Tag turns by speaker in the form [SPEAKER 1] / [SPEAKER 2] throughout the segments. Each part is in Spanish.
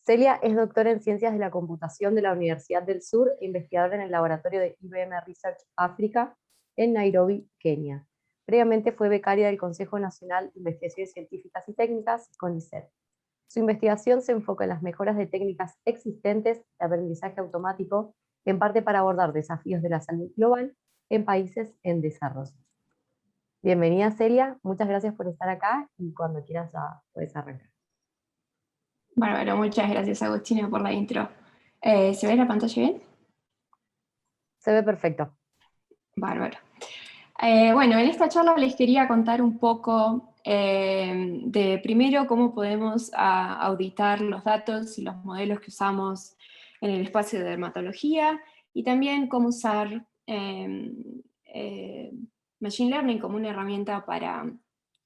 [SPEAKER 1] Celia es doctora en Ciencias de la Computación de la Universidad del Sur e investigadora en el laboratorio de IBM Research África en Nairobi, Kenia. Previamente fue becaria del Consejo Nacional de Investigaciones Científicas y Técnicas, CONICET. Su investigación se enfoca en las mejoras de técnicas existentes de aprendizaje automático, en parte para abordar desafíos de la salud global en países en desarrollo. Bienvenida, Celia. Muchas gracias por estar acá y cuando quieras ya puedes arrancar.
[SPEAKER 2] Bárbaro, muchas gracias Agustina por la intro. ¿Se ve la pantalla bien?
[SPEAKER 1] Se ve perfecto.
[SPEAKER 2] Bárbaro. Bueno, en esta charla les quería contar un poco de primero cómo podemos auditar los datos y los modelos que usamos en el espacio de dermatología y también cómo usar Machine Learning como una herramienta para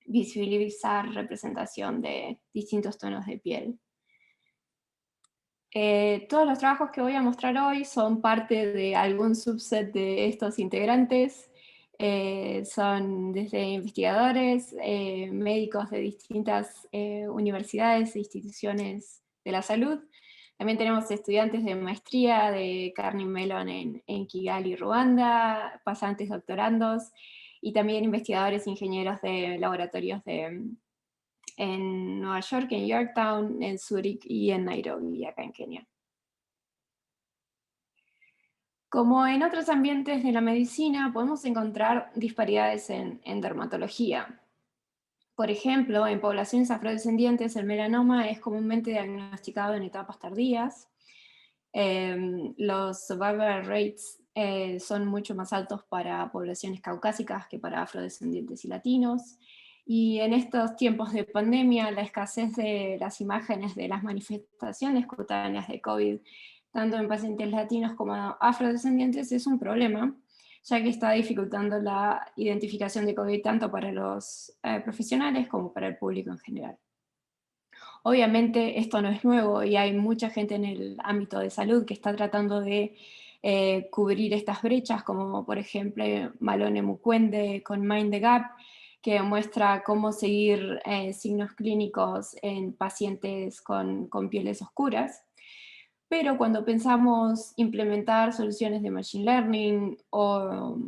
[SPEAKER 2] visibilizar representación de distintos tonos de piel. Todos los trabajos que voy a mostrar hoy son parte de algún subset de estos integrantes. Son desde investigadores, médicos de distintas universidades e instituciones de la salud. También tenemos estudiantes de maestría de Carnegie Mellon en Kigali, Ruanda, pasantes doctorandos, y también investigadores e ingenieros de laboratorios en Nueva York, en Yorktown, en Zurich y en Nairobi, acá en Kenia. Como en otros ambientes de la medicina, podemos encontrar disparidades en dermatología. Por ejemplo, en poblaciones afrodescendientes el melanoma es comúnmente diagnosticado en etapas tardías. Los survival rates son mucho más altos para poblaciones caucásicas que para afrodescendientes y latinos. Y en estos tiempos de pandemia, la escasez de las imágenes de las manifestaciones cutáneas de COVID, tanto en pacientes latinos como afrodescendientes, es un problema, ya que está dificultando la identificación de COVID tanto para los profesionales como para el público en general. Obviamente esto no es nuevo y hay mucha gente en el ámbito de salud que está tratando de cubrir estas brechas, como por ejemplo Malone Mukwende con Mind the Gap, que muestra cómo seguir signos clínicos en pacientes con pieles oscuras. Pero cuando pensamos implementar soluciones de Machine Learning o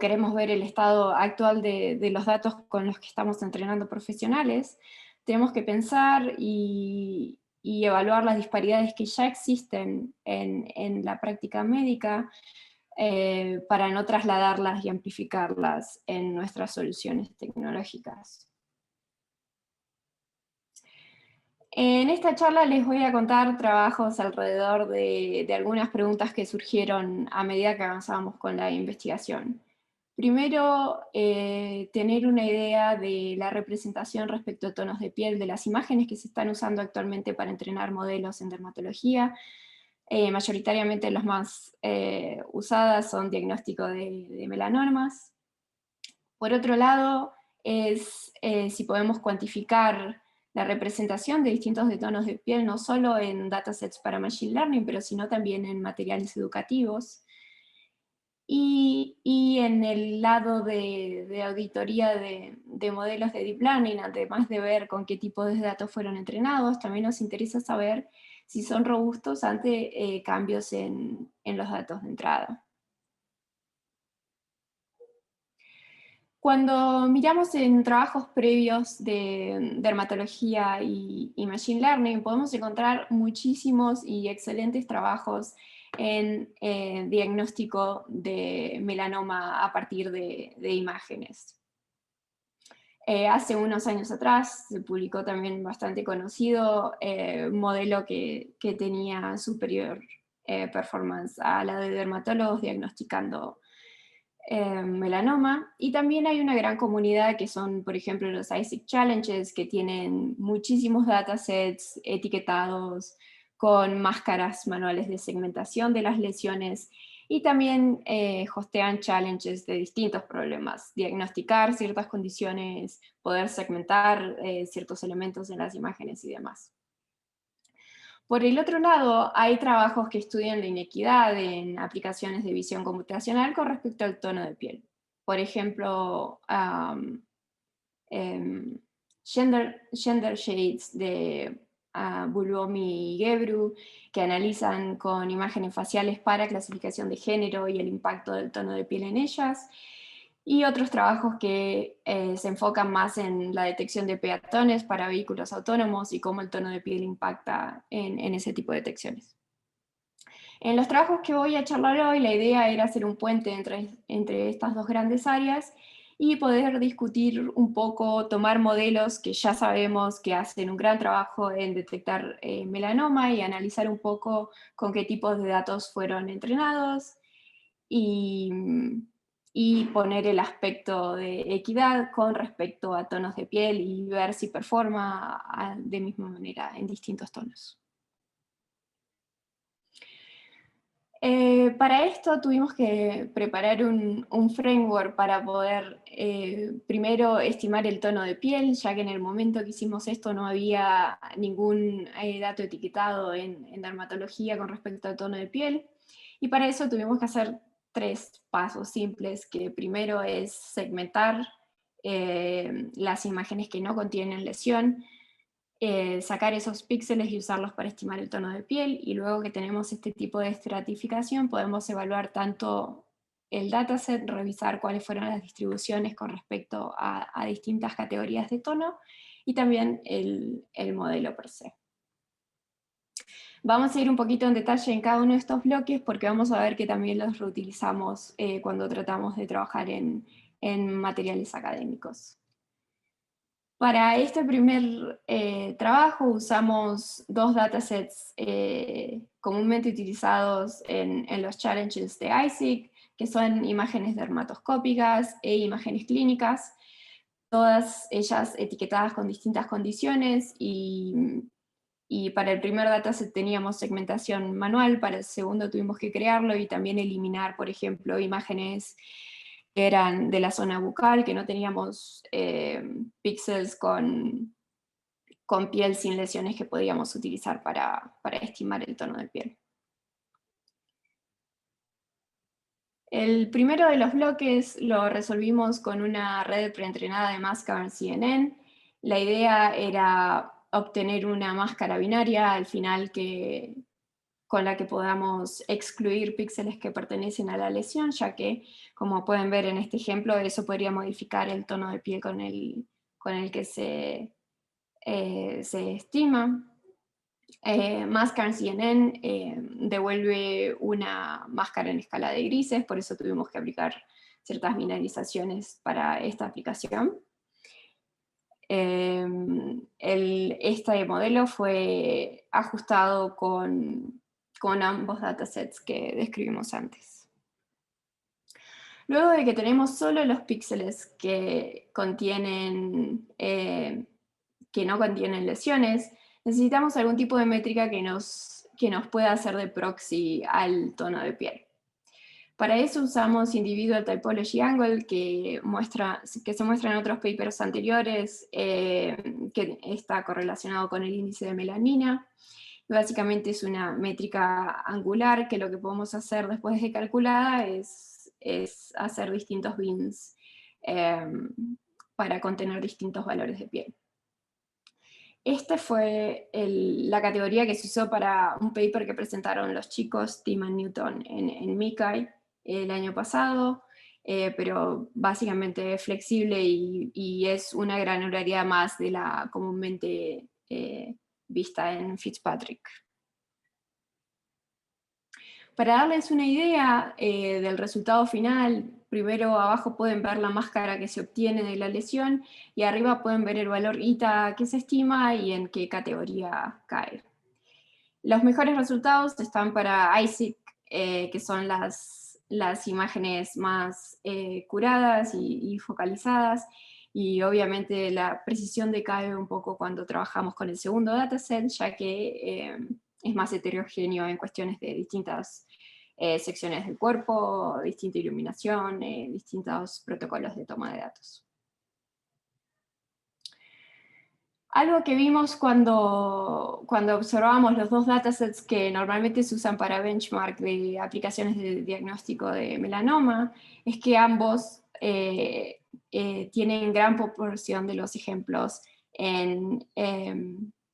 [SPEAKER 2] queremos ver el estado actual de los datos con los que estamos entrenando profesionales, tenemos que pensar y evaluar las disparidades que ya existen en la práctica médica para no trasladarlas y amplificarlas en nuestras soluciones tecnológicas. En esta charla les voy a contar trabajos alrededor de algunas preguntas que surgieron a medida que avanzábamos con la investigación. Primero, tener una idea de la representación respecto a tonos de piel de las imágenes que se están usando actualmente para entrenar modelos en dermatología. Mayoritariamente las más usadas son diagnóstico de melanomas. Por otro lado, es si podemos cuantificar la representación de distintos tonos de piel, no solo en datasets para Machine Learning, pero sino también en materiales educativos. Y en el lado de auditoría de modelos de Deep Learning, además de ver con qué tipo de datos fueron entrenados, también nos interesa saber si son robustos ante cambios en los datos de entrada. Cuando miramos en trabajos previos de dermatología y Machine Learning, podemos encontrar muchísimos y excelentes trabajos en diagnóstico de melanoma a partir de imágenes. Hace unos años atrás se publicó también bastante conocido un modelo que tenía superior performance a la de dermatólogos diagnosticando melanoma, y también hay una gran comunidad que son, por ejemplo, los ISIC Challenges, que tienen muchísimos datasets etiquetados con máscaras manuales de segmentación de las lesiones, y también hostean challenges de distintos problemas, diagnosticar ciertas condiciones, poder segmentar ciertos elementos en las imágenes y demás. Por el otro lado, hay trabajos que estudian la inequidad en aplicaciones de visión computacional con respecto al tono de piel. Por ejemplo, gender shades de Bulbomi y Gebru, que analizan con imágenes faciales para clasificación de género y el impacto del tono de piel en ellas, y otros trabajos que se enfocan más en la detección de peatones para vehículos autónomos y cómo el tono de piel impacta en ese tipo de detecciones. En los trabajos que voy a charlar hoy, la idea era hacer un puente entre estas dos grandes áreas y poder discutir un poco, tomar modelos que ya sabemos que hacen un gran trabajo en detectar melanoma y analizar un poco con qué tipos de datos fueron entrenados y, y poner el aspecto de equidad con respecto a tonos de piel y ver si performa de misma manera en distintos tonos. Para esto tuvimos que preparar un framework para poder primero estimar el tono de piel, ya que en el momento que hicimos esto no había ningún dato etiquetado en dermatología con respecto al tono de piel. Y para eso tuvimos que hacer 3 pasos simples, que primero es segmentar las imágenes que no contienen lesión, sacar esos píxeles y usarlos para estimar el tono de piel, y luego que tenemos este tipo de estratificación podemos evaluar tanto el dataset, revisar cuáles fueron las distribuciones con respecto a distintas categorías de tono, y también el modelo per se. Vamos a ir un poquito en detalle en cada uno de estos bloques porque vamos a ver que también los reutilizamos cuando tratamos de trabajar en materiales académicos. Para este primer trabajo usamos 2 datasets comúnmente utilizados en los challenges de ISIC, que son imágenes dermatoscópicas e imágenes clínicas, todas ellas etiquetadas con distintas condiciones, y para el primer dataset teníamos segmentación manual, para el segundo tuvimos que crearlo y también eliminar, por ejemplo, imágenes que eran de la zona bucal, que no teníamos píxeles con piel sin lesiones que podíamos utilizar para estimar el tono de piel. El primero de los bloques lo resolvimos con una red preentrenada de máscara CNN. La idea era obtener una máscara binaria al final con la que podamos excluir píxeles que pertenecen a la lesión, ya que, como pueden ver en este ejemplo, eso podría modificar el tono de piel con el que se estima. Máscara CNN devuelve una máscara en escala de grises, por eso tuvimos que aplicar ciertas binarizaciones para esta aplicación. Este modelo fue ajustado con ambos datasets que describimos antes. Luego de que tenemos solo los píxeles que no contienen lesiones, necesitamos algún tipo de métrica que nos pueda hacer de proxy al tono de piel. Para eso usamos Individual Typology Angle, que se muestra en otros papers anteriores, que está correlacionado con el índice de melanina. Básicamente es una métrica angular que lo que podemos hacer después de calculada es hacer distintos bins para contener distintos valores de piel. Esta fue la categoría que se usó para un paper que presentaron los chicos Tim y Newton en MICAI el año pasado, pero básicamente es flexible y es una granularidad más de la comúnmente vista en Fitzpatrick. Para darles una idea del resultado final, primero abajo pueden ver la máscara que se obtiene de la lesión y arriba pueden ver el valor ITA que se estima y en qué categoría cae. Los mejores resultados están para ISIC, que son las imágenes más curadas y focalizadas, y obviamente la precisión decae un poco cuando trabajamos con el segundo dataset, ya que es más heterogéneo en cuestiones de distintas secciones del cuerpo, distinta iluminación, distintos protocolos de toma de datos. Algo que vimos cuando observamos los 2 datasets que normalmente se usan para benchmark de aplicaciones de diagnóstico de melanoma, es que ambos tienen gran proporción de los ejemplos en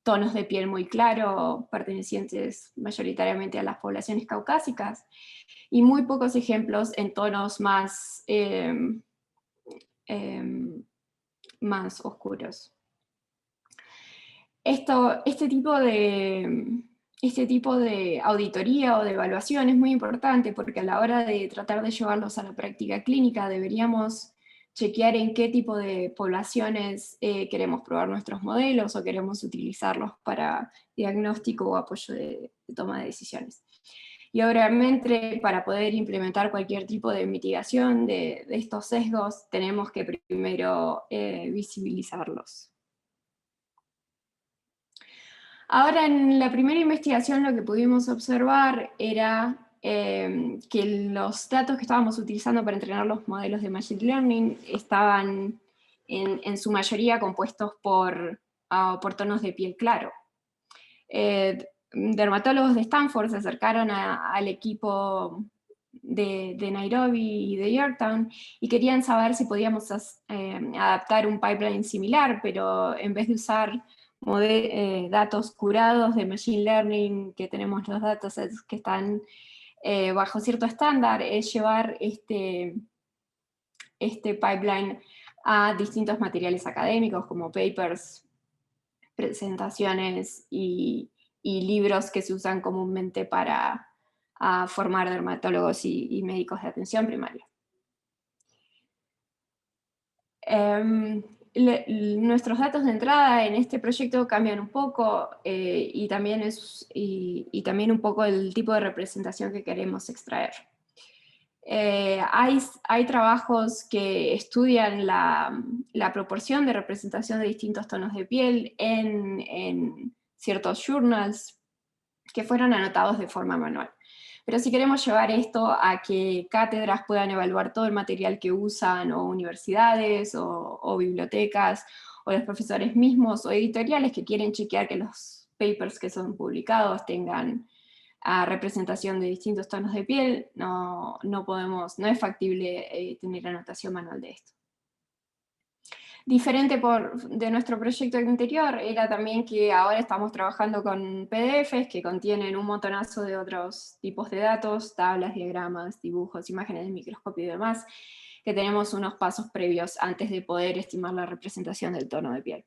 [SPEAKER 2] tonos de piel muy claro, pertenecientes mayoritariamente a las poblaciones caucásicas, y muy pocos ejemplos en tonos más oscuros. Este tipo de auditoría o de evaluación es muy importante porque a la hora de tratar de llevarlos a la práctica clínica deberíamos chequear en qué tipo de poblaciones queremos probar nuestros modelos o queremos utilizarlos para diagnóstico o apoyo de toma de decisiones. Y obviamente para poder implementar cualquier tipo de mitigación de estos sesgos tenemos que primero visibilizarlos. Ahora, en la primera investigación lo que pudimos observar era que los datos que estábamos utilizando para entrenar los modelos de Machine Learning estaban en su mayoría compuestos por tonos de piel claro. Dermatólogos de Stanford se acercaron al equipo de Nairobi y de Yorktown y querían saber si podíamos adaptar un pipeline similar, pero en vez de usar datos curados de Machine Learning, que tenemos los datasets que están bajo cierto estándar, es llevar este pipeline a distintos materiales académicos como papers, presentaciones y libros que se usan comúnmente para formar dermatólogos y médicos de atención primaria. Nuestros datos de entrada en este proyecto cambian un poco y también un poco el tipo de representación que queremos extraer. Hay trabajos que estudian la proporción de representación de distintos tonos de piel en ciertos journals que fueron anotados de forma manual. Pero si queremos llevar esto a que cátedras puedan evaluar todo el material que usan, o universidades, o bibliotecas, o los profesores mismos, o editoriales que quieren chequear que los papers que son publicados tengan representación de distintos tonos de piel, no es factible tener anotación manual de esto. Diferente de nuestro proyecto anterior era también que ahora estamos trabajando con PDFs que contienen un montonazo de otros tipos de datos, tablas, diagramas, dibujos, imágenes de microscopio y demás, que tenemos unos pasos previos antes de poder estimar la representación del tono de piel.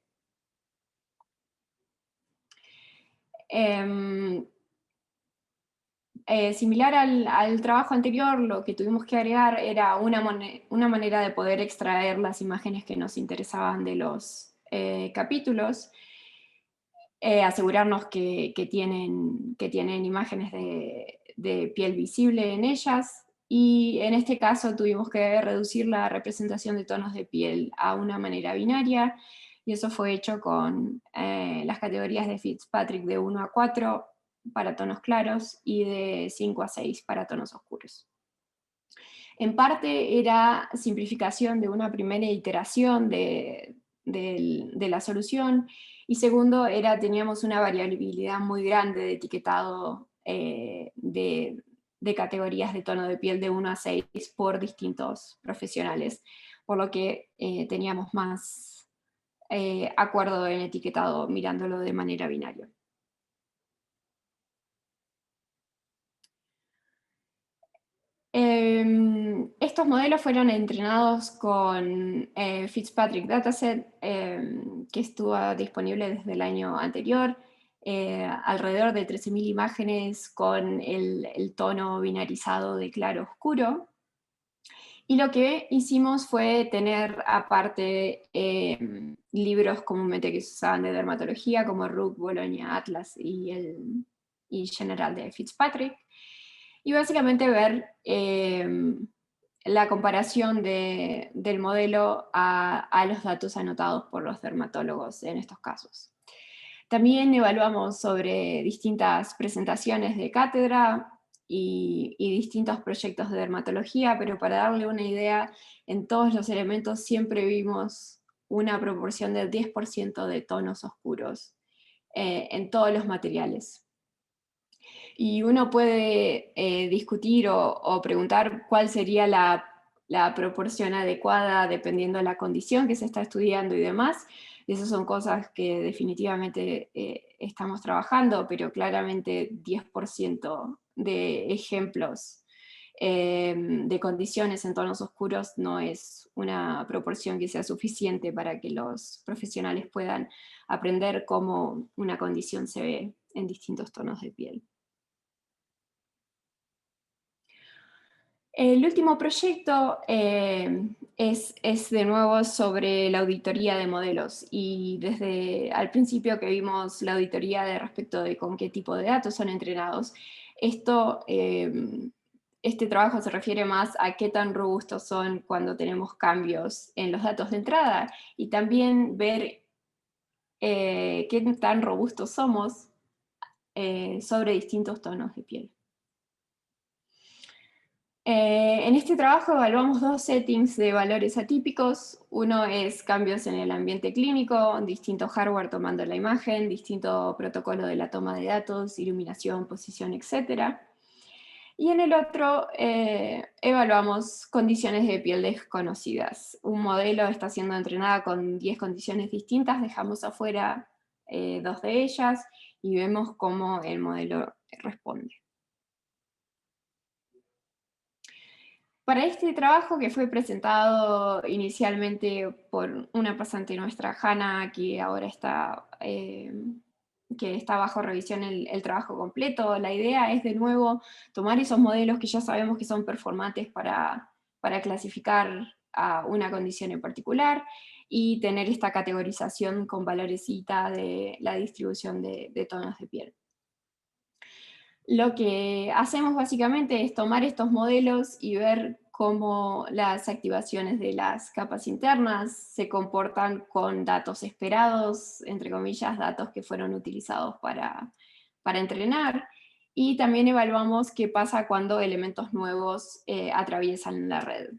[SPEAKER 2] Similar al trabajo anterior, lo que tuvimos que agregar era una manera de poder extraer las imágenes que nos interesaban de los capítulos, asegurarnos que tienen imágenes de piel visible en ellas, y en este caso tuvimos que reducir la representación de tonos de piel a una manera binaria, y eso fue hecho con las categorías de Fitzpatrick de 1 a 4, para tonos claros y de 5 a 6 para tonos oscuros. En parte era simplificación de una primera iteración de la solución, y segundo teníamos una variabilidad muy grande de etiquetado de categorías de tono de piel de 1 a 6 por distintos profesionales, por lo que teníamos más acuerdo en etiquetado mirándolo de manera binaria. Estos modelos fueron entrenados con Fitzpatrick Dataset, que estuvo disponible desde el año anterior, alrededor de 13.000 imágenes con el tono binarizado de claro-oscuro. Y lo que hicimos fue tener aparte libros comúnmente que se usaban de dermatología, como Rook, Bologna, Atlas y General de Fitzpatrick, y básicamente ver la comparación del modelo a los datos anotados por los dermatólogos en estos casos. También evaluamos sobre distintas presentaciones de cátedra y distintos proyectos de dermatología, pero para darle una idea, en todos los elementos siempre vimos una proporción del 10% de tonos oscuros en todos los materiales. Y uno puede discutir o preguntar cuál sería la la proporción adecuada dependiendo de la condición que se está estudiando y demás. Esas son cosas que definitivamente estamos trabajando, pero claramente 10% de ejemplos de condiciones en tonos oscuros no es una proporción que sea suficiente para que los profesionales puedan aprender cómo una condición se ve en distintos tonos de piel. El último proyecto es de nuevo sobre la auditoría de modelos, y desde al principio que vimos la auditoría de respecto de con qué tipo de datos son entrenados, este trabajo se refiere más a qué tan robustos son cuando tenemos cambios en los datos de entrada, y también ver qué tan robustos somos sobre distintos tonos de piel. En este trabajo evaluamos dos settings de valores atípicos. Uno es cambios en el ambiente clínico, distinto hardware tomando la imagen, distinto protocolo de la toma de datos, iluminación, posición, etc. Y en el otro evaluamos condiciones de piel desconocidas. Un modelo está siendo entrenada con 10 condiciones distintas, dejamos afuera 2 de ellas y vemos cómo el modelo responde. Para este trabajo, que fue presentado inicialmente por una pasante nuestra, Hanna, que ahora está, que está bajo revisión el trabajo completo, la idea es de nuevo tomar esos modelos que ya sabemos que son performantes para clasificar a una condición en particular y tener esta categorización con valoresita de la distribución de tonos de piel. Lo que hacemos básicamente es tomar estos modelos y ver cómo las activaciones de las capas internas se comportan con datos esperados, entre comillas, datos que fueron utilizados para entrenar, y también evaluamos qué pasa cuando elementos nuevos atraviesan la red,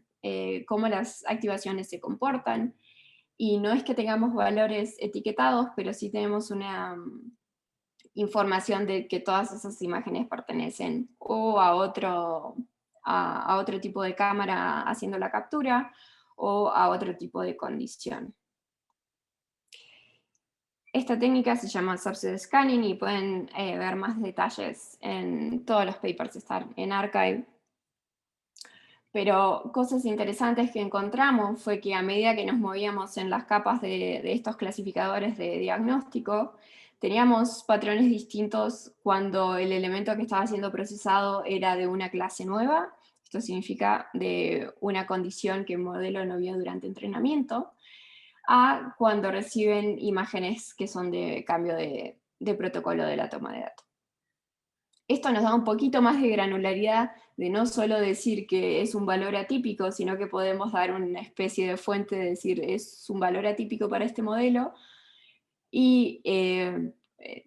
[SPEAKER 2] cómo las activaciones se comportan, y no es que tengamos valores etiquetados, pero sí tenemos una información de que todas esas imágenes pertenecen o a otro tipo de cámara haciendo la captura o a otro tipo de condición. Esta técnica se llama subset scanning y pueden ver más detalles en todos los papers, están en arXiv. Pero cosas interesantes que encontramos fue que a medida que nos movíamos en las capas de estos clasificadores de diagnóstico, teníamos patrones distintos cuando el elemento que estaba siendo procesado era de una clase nueva. Esto significa de una condición que el modelo no vio durante entrenamiento, a cuando reciben imágenes que son de cambio de protocolo de la toma de datos. Esto nos da un poquito más de granularidad de no solo decir que es un valor atípico, sino que podemos dar una especie de fuente de decir es un valor atípico para este modelo y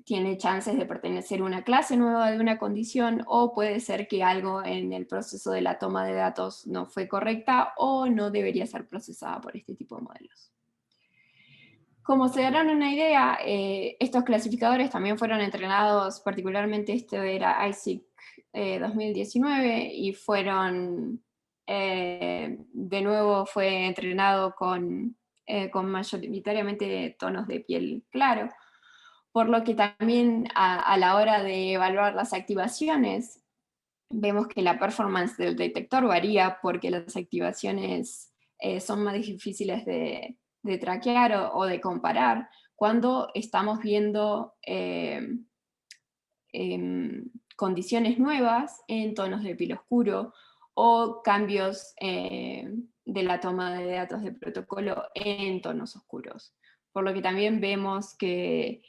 [SPEAKER 2] tiene chances de pertenecer a una clase nueva de una condición, o puede ser que algo en el proceso de la toma de datos no fue correcta o no debería ser procesada por este tipo de modelos. Como se darán una idea, estos clasificadores también fueron entrenados, particularmente este era ISIC 2019, y fueron, de nuevo fue entrenado con mayoritariamente tonos de piel claro, por lo que también a la hora de evaluar las activaciones, vemos que la performance del detector varía porque las activaciones son más difíciles de traquear o de comparar cuando estamos viendo condiciones nuevas en tonos de piel oscuro o cambios de la toma de datos de protocolo en tonos oscuros. Por lo que también vemos que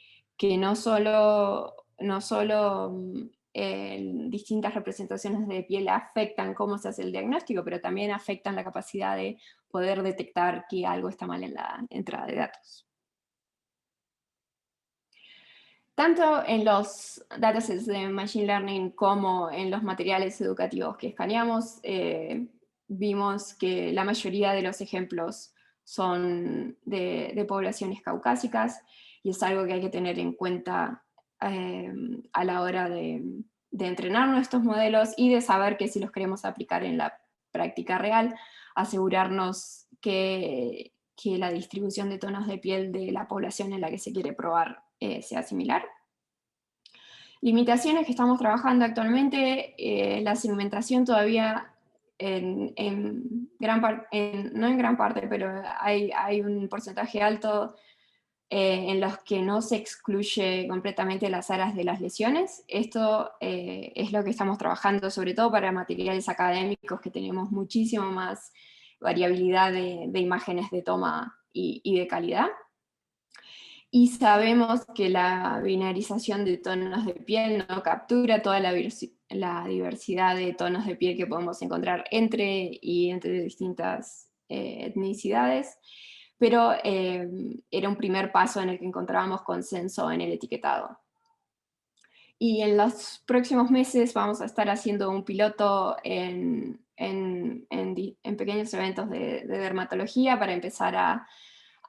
[SPEAKER 2] no solo distintas representaciones de piel afectan cómo se hace el diagnóstico, pero también afectan la capacidad de poder detectar que algo está mal en la entrada de datos. Tanto en los datasets de Machine Learning como en los materiales educativos que escaneamos, vimos que la mayoría de los ejemplos son de poblaciones caucásicas, y es algo que hay que tener en cuenta a la hora de entrenar nuestros modelos y de saber que si los queremos aplicar en la práctica real, asegurarnos que la distribución de tonos de piel de la población en la que se quiere probar sea similar. Limitaciones que estamos trabajando actualmente, la segmentación todavía no en gran parte, pero hay un porcentaje alto en los que no se excluye completamente las áreas de las lesiones. Esto es lo que estamos trabajando, sobre todo para materiales académicos, que tenemos muchísimo más variabilidad de imágenes de toma y de calidad. Y sabemos que la binarización de tonos de piel no captura toda la diversidad de tonos de piel que podemos encontrar entre distintas etnicidades, pero era un primer paso en el que encontrábamos consenso en el etiquetado. Y en los próximos meses vamos a estar haciendo un piloto en pequeños eventos de dermatología para empezar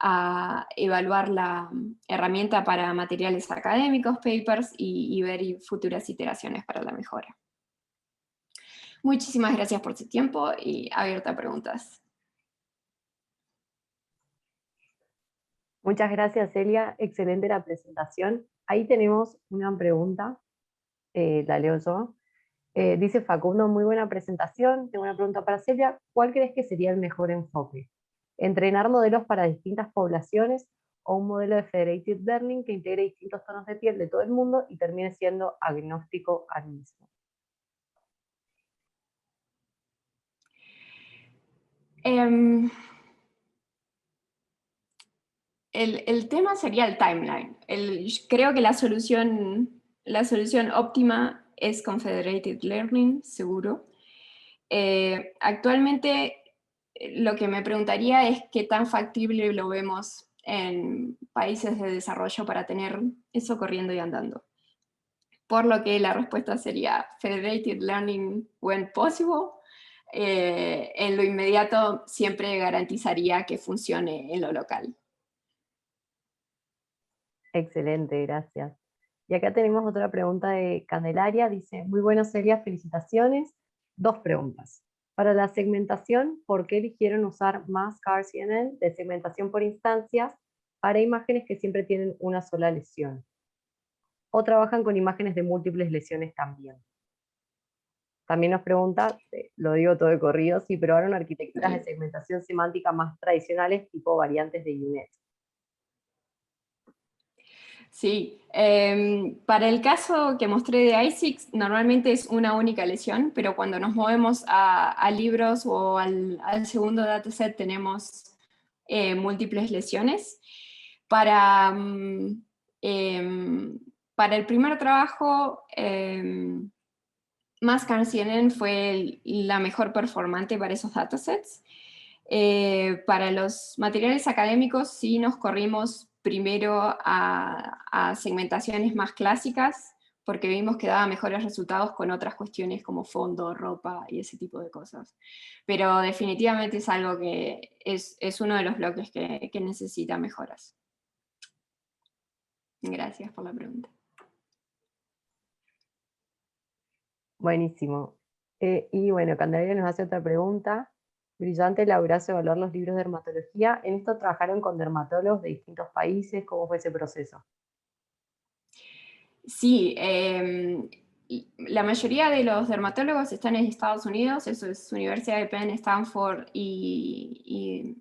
[SPEAKER 2] a evaluar la herramienta para materiales académicos, papers, y ver futuras iteraciones para la mejora. Muchísimas gracias por su tiempo y abierta a preguntas.
[SPEAKER 1] Muchas gracias, Celia. Excelente la presentación. Ahí tenemos una pregunta, la leo yo. Dice Facundo, muy buena presentación. Tengo una pregunta para Celia. ¿Cuál crees que sería el mejor enfoque? ¿Entrenar modelos para distintas poblaciones o un modelo de Federated Learning que integre distintos tonos de piel de todo el mundo y termine siendo agnóstico al mismo?
[SPEAKER 2] El tema sería el timeline. Creo que la solución óptima es Confederated Learning, seguro. Actualmente, lo que me preguntaría es qué tan factible lo vemos en países de desarrollo para tener eso corriendo y andando. Por lo que la respuesta sería Federated Learning when possible. En lo inmediato siempre garantizaría que funcione en lo local.
[SPEAKER 1] Excelente, gracias. Y acá tenemos otra pregunta de Candelaria. Dice, muy buenas, Celia, felicitaciones. Dos preguntas. Para la segmentación, ¿por qué eligieron usar MassCAR-CNN de segmentación por instancias para imágenes que siempre tienen una sola lesión? ¿O trabajan con imágenes de múltiples lesiones también? También nos pregunta, lo digo todo de corrido, si probaron arquitecturas de segmentación semántica más tradicionales, tipo variantes de UNet.
[SPEAKER 2] Sí, para el caso que mostré de ISIX, normalmente es una única lesión, pero cuando nos movemos a libros o al segundo dataset tenemos múltiples lesiones. Para el primer trabajo, MassCAR-CNN fue la mejor performante para esos datasets. Para los materiales académicos sí nos corrimos primero a segmentaciones más clásicas, porque vimos que daba mejores resultados con otras cuestiones como fondo, ropa y ese tipo de cosas. Pero definitivamente es algo que es uno de los bloques que necesita mejoras. Gracias por la pregunta.
[SPEAKER 1] Buenísimo. Y bueno, Candelaria nos hace otra pregunta. Brillante elaborarse evaluar los libros de dermatología. ¿En esto trabajaron con dermatólogos de distintos países? ¿Cómo fue ese proceso?
[SPEAKER 2] Sí, la mayoría de los dermatólogos están en Estados Unidos, eso es Universidad de Penn, Stanford y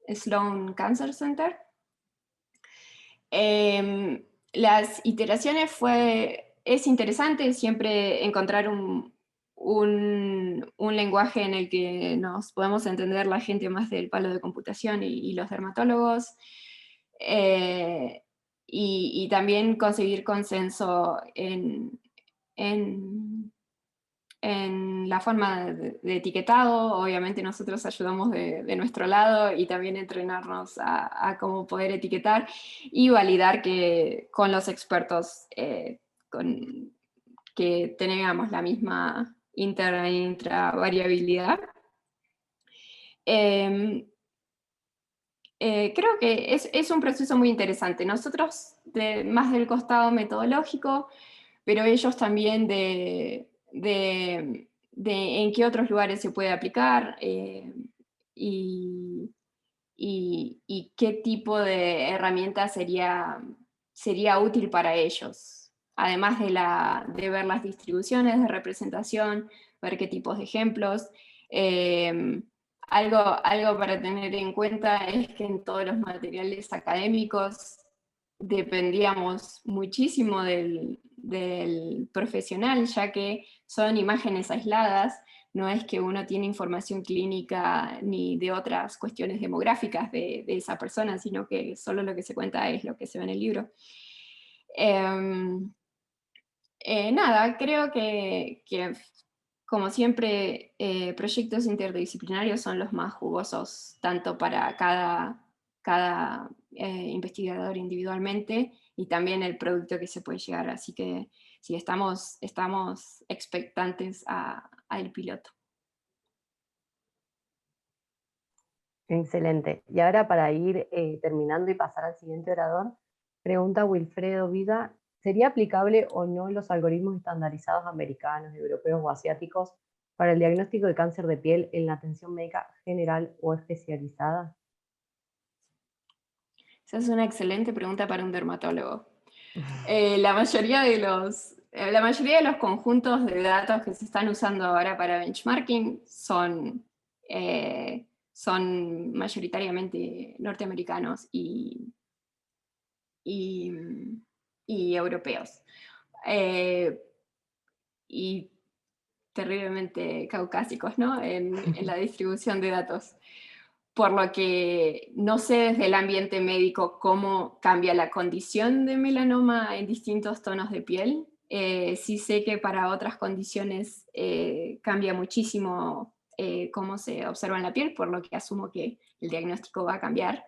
[SPEAKER 2] Sloan Cancer Center. Las iteraciones es interesante siempre encontrar un lenguaje en el que nos podemos entender la gente más del palo de computación y los dermatólogos. Y también conseguir consenso en la forma de etiquetado. Obviamente nosotros ayudamos de nuestro lado y también entrenarnos a cómo poder etiquetar y validar que con los expertos que tengamos la misma intravariabilidad. Creo que es un proceso muy interesante. Nosotros más del costado metodológico, pero ellos también de en qué otros lugares se puede aplicar. y qué tipo de herramienta sería útil para ellos. Además de ver las distribuciones de representación, ver qué tipos de ejemplos. Algo para tener en cuenta es que en todos los materiales académicos dependíamos muchísimo del profesional, ya que son imágenes aisladas, no es que uno tiene información clínica ni de otras cuestiones demográficas de esa persona, sino que solo lo que se cuenta es lo que se ve en el libro. Nada, creo que como siempre, proyectos interdisciplinarios son los más jugosos, tanto para cada investigador individualmente y también el producto que se puede llegar. Así que sí, estamos expectantes al piloto.
[SPEAKER 1] Excelente. Y ahora para ir terminando y pasar al siguiente orador, pregunta Wilfredo Vida, ¿sería aplicable o no los algoritmos estandarizados americanos, europeos o asiáticos para el diagnóstico de cáncer de piel en la atención médica general o especializada?
[SPEAKER 2] Esa es una excelente pregunta para un dermatólogo. La mayoría de los conjuntos de datos que se están usando ahora para benchmarking son mayoritariamente norteamericanos y, y europeos. Y terriblemente caucásicos, ¿no? En la distribución de datos. Por lo que no sé desde el ambiente médico cómo cambia la condición de melanoma en distintos tonos de piel. Sí sé que para otras condiciones cambia muchísimo cómo se observa en la piel, por lo que asumo que el diagnóstico va a cambiar.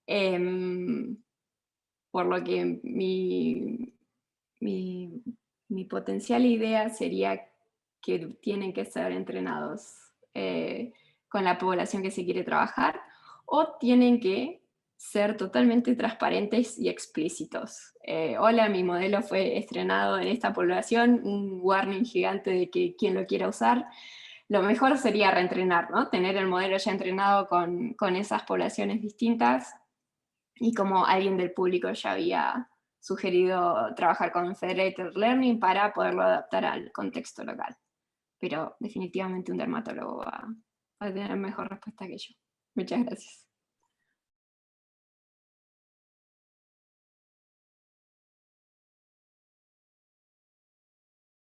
[SPEAKER 2] Em, por lo que mi, mi potencial idea sería que tienen que ser entrenados con la población que se quiere trabajar, o tienen que ser totalmente transparentes y explícitos. Hola, mi modelo fue estrenado en esta población, un warning gigante de que quien lo quiera usar. Lo mejor sería reentrenar, ¿no? Tener el modelo ya entrenado con esas poblaciones distintas, y como alguien del público ya había sugerido trabajar con Federated Learning para poderlo adaptar al contexto local. Pero definitivamente un dermatólogo va a tener mejor respuesta que yo. Muchas gracias.